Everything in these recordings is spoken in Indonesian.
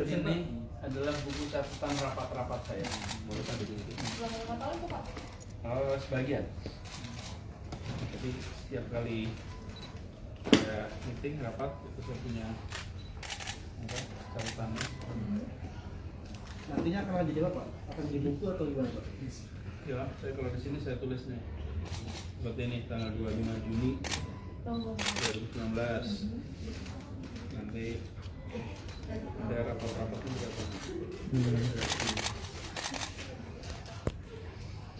ini adalah buku catatan rapat-rapat saya. Boleh saya dulu? Sebagian. Jadi setiap kali ada meeting rapat itu saya punya catatannya. Nantinya akan lanjut apa Pak? Akan di buku atau gimana Pak? Ya, saya kalau di sini saya tulis nih. Seperti ini tanggal 25 Juni 2019. Nanti ada rapat-rapat itu berapa?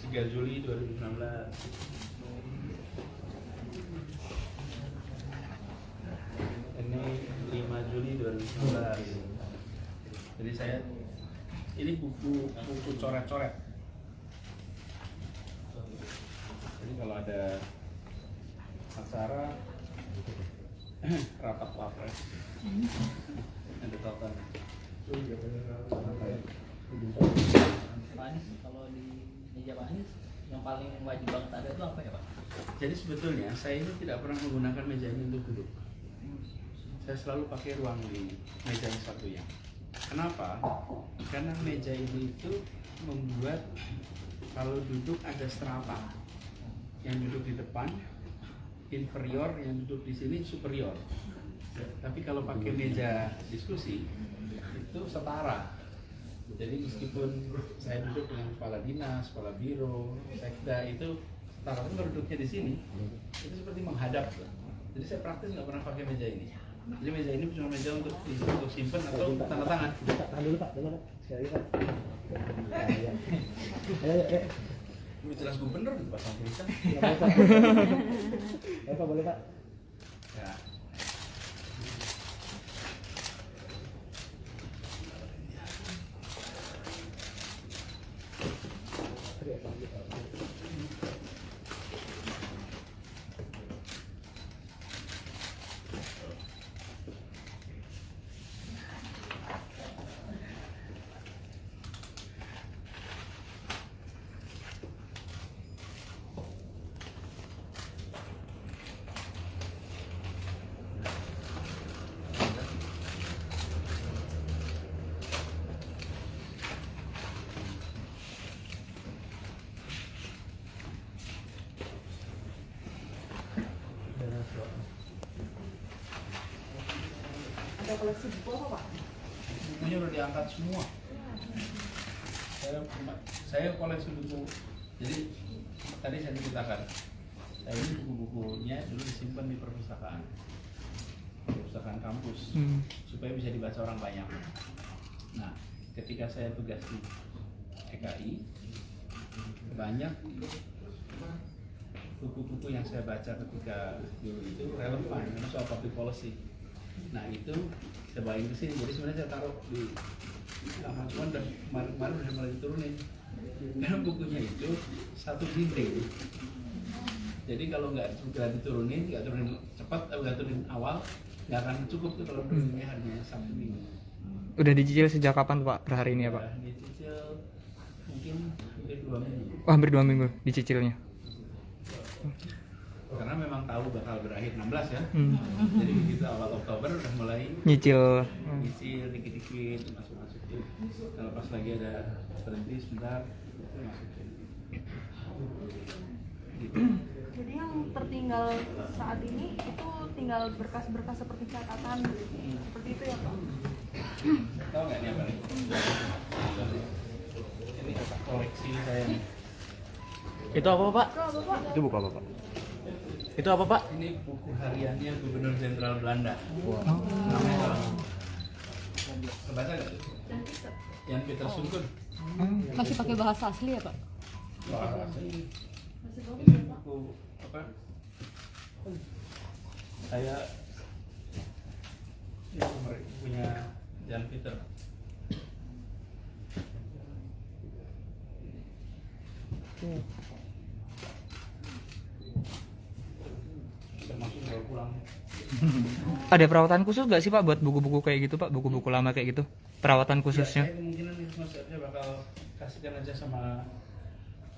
3 Juli 2019. Ini 5 Juli 2019. Jadi saya ini buku coret-coret. Jadi kalau ada acara rapat wapres ada tautan. Pak Anies, kalau di meja Pak Anies yang paling wajib banget ada itu apa ya Pak? Jadi sebetulnya saya ini tidak pernah menggunakan meja ini untuk duduk. Saya selalu pakai ruang di meja yang satunya. Kenapa? Karena meja ini itu membuat kalau duduk ada strata. Yang duduk di depan inferior, yang duduk di sini superior. Tapi kalau pakai meja diskusi itu setara. Jadi meskipun saya duduk dengan kepala dinas, kepala biro, sekda itu setara, tapi kalau duduknya di sini itu seperti menghadap. Jadi saya praktis nggak pernah pakai meja ini. Jadi meja ini cuma meja untuk simpan atau tanda tangan. Tahan dulu Pak, dengar sekali Pak. Ayo. Udah jelas gubernur di pasang tulisan. Ayo Pak, boleh Pak. Ya. Ada koleksi buku apa Pak? Bukunya udah diangkat semua. Saya koleksi buku. Jadi tadi saya ceritakan, saya ini buku-bukunya dulu disimpan di perpustakaan kampus, supaya bisa dibaca orang banyak. Nah, ketika saya tugas di EKI, banyak buku-buku yang saya baca ketika dulu itu relevan karena soal public policy. Nah itu saya bawain ke sini, jadi sebenarnya saya taruh di cuman kemarin udah mulai diturunin karena bukunya itu satu dinding. Jadi kalau nggak diturunin cepat, nggak turunin awal, nggak akan cukup tuh kalau turunnya hanya Sabtu Minggu. Udah dicicil sejak kapan Pak per hari ini ya Pak? Dicicil mungkin hampir 2 minggu. Oh, hampir 2 minggu dicicilnya. Karena memang tahu bakal berakhir 16 ya. Jadi begitu awal Oktober udah mulai Nyicil. dikit-dikit masukin. Kalau pas lagi ada berhenti sebentar itu masukin. Gitu. Jadi yang tertinggal saat ini itu tinggal berkas-berkas seperti catatan seperti itu ya Pak? Tahu nggak ini apa nih? Ini koleksi saya nih. Itu apa Pak? Itu apa Pak? Itu buku apa Pak? Itu apa Pak? Ini buku hariannya Gubernur Jenderal Belanda. Wow. Namanya kebaca nggak tuh? Jan Pieter Sungkun. Masih pakai bahasa asli ya Pak? Ini buku apa? Saya ini punya Jan Pieter. Termasuk bawa pulang. Ada perawatan khusus nggak sih Pak buat buku-buku kayak gitu Pak? Buku-buku lama kayak gitu? Perawatan khususnya? Ya, saya kemungkinan ini saya bakal kasihkan aja sama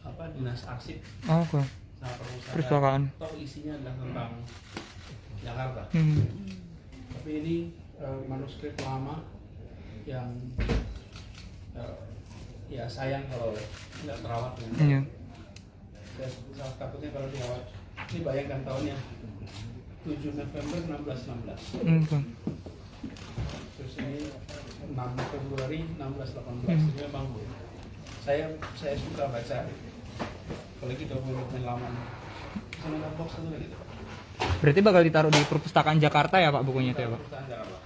apa dinas arsip Oh, oke. sama Perpustakaan. Toh isinya adalah tentang Jakarta. Hmm. Tapi ini manuskrip lama yang ya sayang kalau nggak terawat dengan Iya. saya takutnya kalau dirawat. Ini bayangkan tahunnya 7 November 1616. Bang. Terus ini 6 Februari 1618. Ini memang saya suka baca, apalagi dokumen lama. Sama box satu lagi. Berarti bakal ditaruh di perpustakaan Jakarta ya Pak bukunya itu ya Pak? Perpustakaan Jakarta.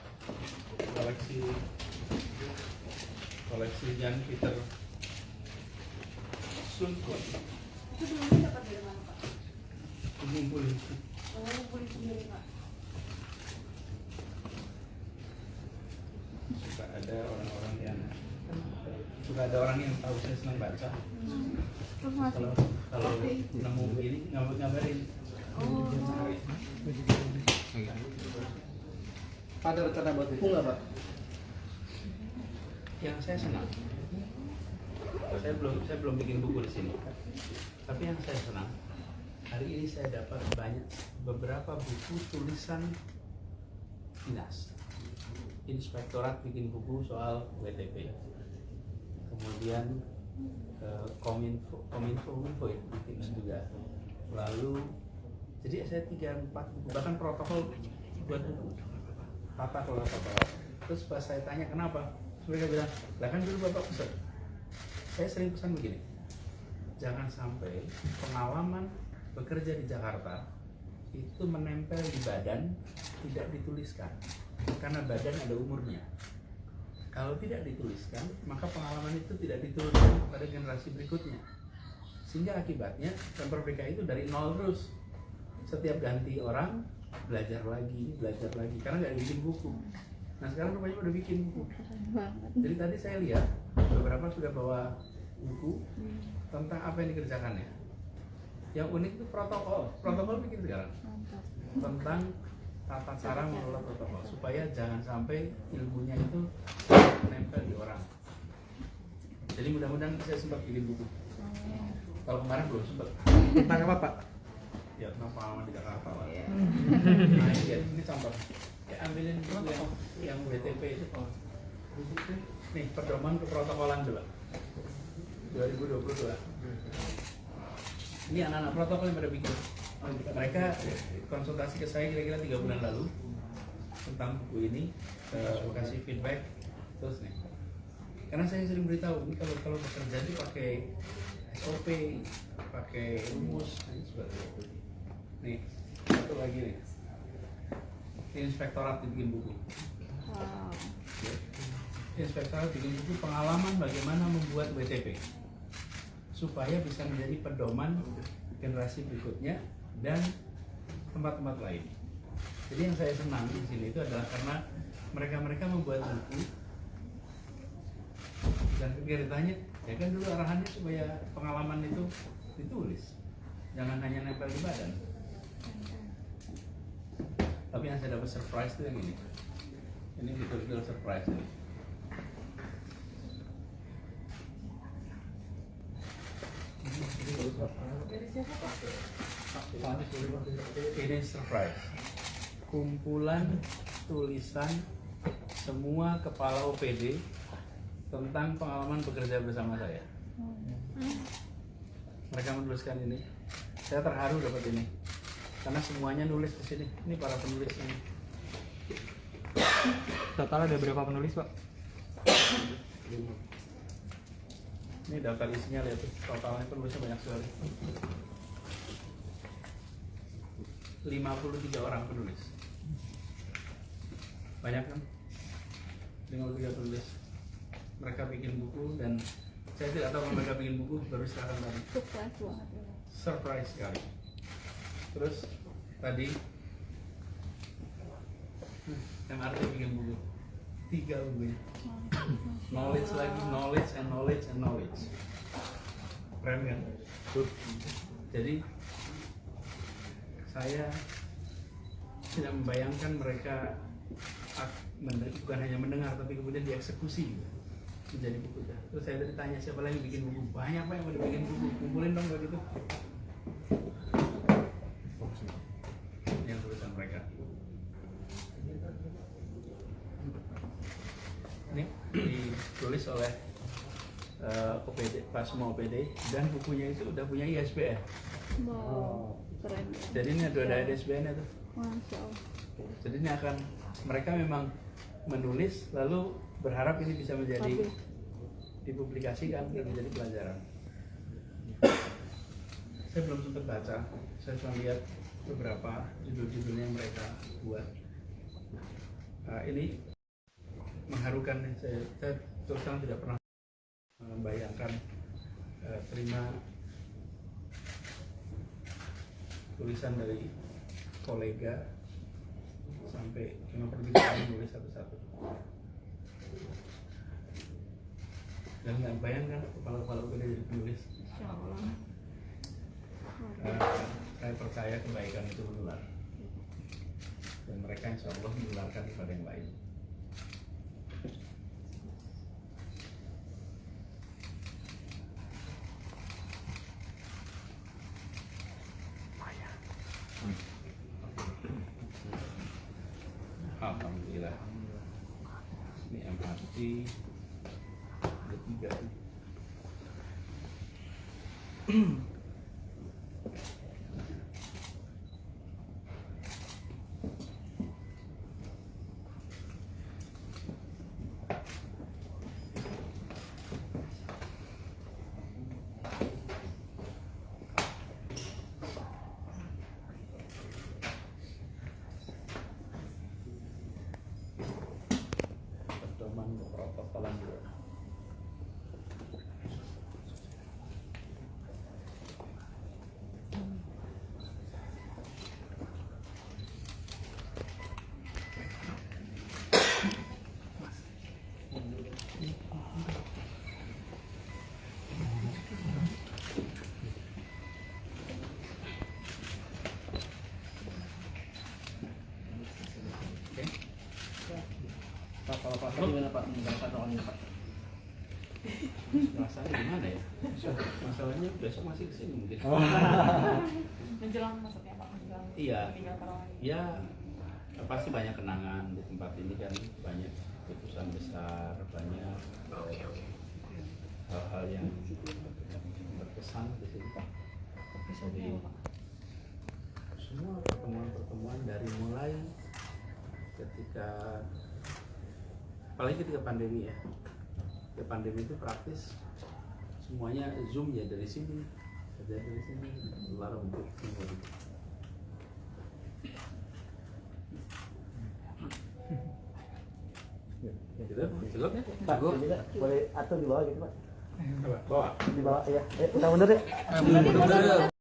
Koleksi Jan Peter Sundquist. Itu dulunya dapat dari mana Pak? Kumpulin. Oh, beli sendiri Pak. Suka ada orang yang tahu saya senang baca. Terus masih. Kalau nemu begini ngabarin. Oh. Ada rencana buat buku nggak Pak? Yang saya senang, saya belum bikin buku di sini. Tapi yang saya senang, hari ini saya dapat beberapa buku tulisan dinas. Inspektorat bikin buku soal WTP. Kemudian Kominfo ya, bikin juga. Lalu jadi saya 3-4 buku, bahkan protokol buat buku. Tata kelola protokol. Terus pas saya tanya kenapa, mereka bilang, lah kan dulu Bapak pesan. Saya sering pesan begini, jangan sampai pengalaman bekerja di Jakarta itu menempel di badan, tidak dituliskan. Karena badan ada umurnya. Kalau tidak dituliskan, maka pengalaman itu tidak diturunkan pada generasi berikutnya. Sehingga akibatnya Pemprov DKI itu dari nol terus. Setiap ganti orang, belajar lagi, karena nggak bikin buku. Nah sekarang rupanya udah bikin buku. Jadi tadi saya lihat beberapa sudah bawa buku tentang apa yang dikerjakannya. Yang unik itu protokol bikin sekarang tentang tata cara mengelola protokol supaya jangan sampai ilmunya itu menempel di orang. Jadi mudah-mudahan saya sempat bikin buku. Kalau kemarin belum sempat. Tentang apa Pak? Ya tentang pengalaman di Jakarta lah. Nah ini contoh. Ya ambilin buku yang WTP itu. Nih pedoman keprotokolan coba 2022. Ini anak-anak protokol yang pada bikin. Mereka konsultasi ke saya kira-kira 3 bulan lalu tentang buku ini, kasih feedback terus nih. Karena saya sering beritahu ini kalau bekerja itu pakai SOP, pakai rumus, ini seperti itu. Nih satu lagi nih. Inspektorat dibikin buku. Inspektorat bikin buku pengalaman bagaimana membuat WTP supaya bisa menjadi pedoman generasi berikutnya dan tempat-tempat lain. Jadi yang saya senang di sini itu adalah karena mereka membuat buku dan ketika ditanya, ya kan dulu arahannya supaya pengalaman itu ditulis, jangan hanya nempel di badan. Tapi yang saya dapat surprise itu yang ini. Ini betul-betul surprise ini. Ini surprise. Kumpulan tulisan semua kepala OPD tentang pengalaman bekerja bersama saya. Mereka menuliskan ini. Saya terharu dapat ini. Karena semuanya nulis di sini. Ini para penulis ini. Total ada berapa penulis Pak? Ini daftar isinya, lihat tuh. Totalnya penulisnya banyak sekali. 53 orang penulis. Banyak kan? 53 penulis. Mereka bikin buku dan saya tidak tahu kalau mereka bikin buku baru sekarang tadi. Surprise banget ya. Surprise sekali. Terus tadi MRT bikin buku 3 bukunya. Knowledge lagi, knowledge and knowledge and knowledge. Keren kan? Jadi saya tidak membayangkan mereka bukan hanya mendengar tapi kemudian dieksekusi menjadi buku. Terus saya tadi tanya siapa lagi bikin buku, banyak Pak yang mau bikin buku, kumpulin dong begitu. Yang tulisan mereka. Ini ditulis oleh OPD, pas semua OPD, dan bukunya itu udah punya ISBN. Wow, keren. Jadi ini ada ISBN itu. Masya Allah. Jadi ini akan mereka memang menulis lalu berharap ini bisa menjadi dipublikasikan dan menjadi pelajaran. Saya belum sempat baca, saya cuma lihat beberapa judul-judulnya yang mereka buat. Ini mengharukan nih, saya terus terang tidak pernah membayangkan terima tulisan dari kolega sampai cuma perbincangan nulis satu-satu. Dan nggak bayangkan kepala-kepala udah jadi penulis. Insya Allah. Saya percaya kebaikan itu menular, dan mereka insya Allah menularkan kepada yang lain. Alhamdulillah. Ini MRT ketiga. Pedoman protokolan juga. Oke. Pak, kalau Pak gimana Pak menjalankan rohnya Pak? Rasanya gimana ya? Masalahnya besok masih kesini mungkin. Menjelang maksudnya Pak, menjelang Iya. meninggal tarawih. Ya, pasti banyak kenangan di tempat ini kan, banyak keputusan besar, banyak hal-hal yang berkesan di sini. Jadi semua pertemuan-pertemuan dari mulai ketika, apalagi ketika pandemi ya, ketika pandemi itu praktis semuanya Zoom ya, dari sini kerja dari sini, keluar untuk semua itu. Gitu, cukup? Pak, boleh atur di bawah gitu Pak? Apa? Bawa. Di bawah ya. Udah bener ya? Bener.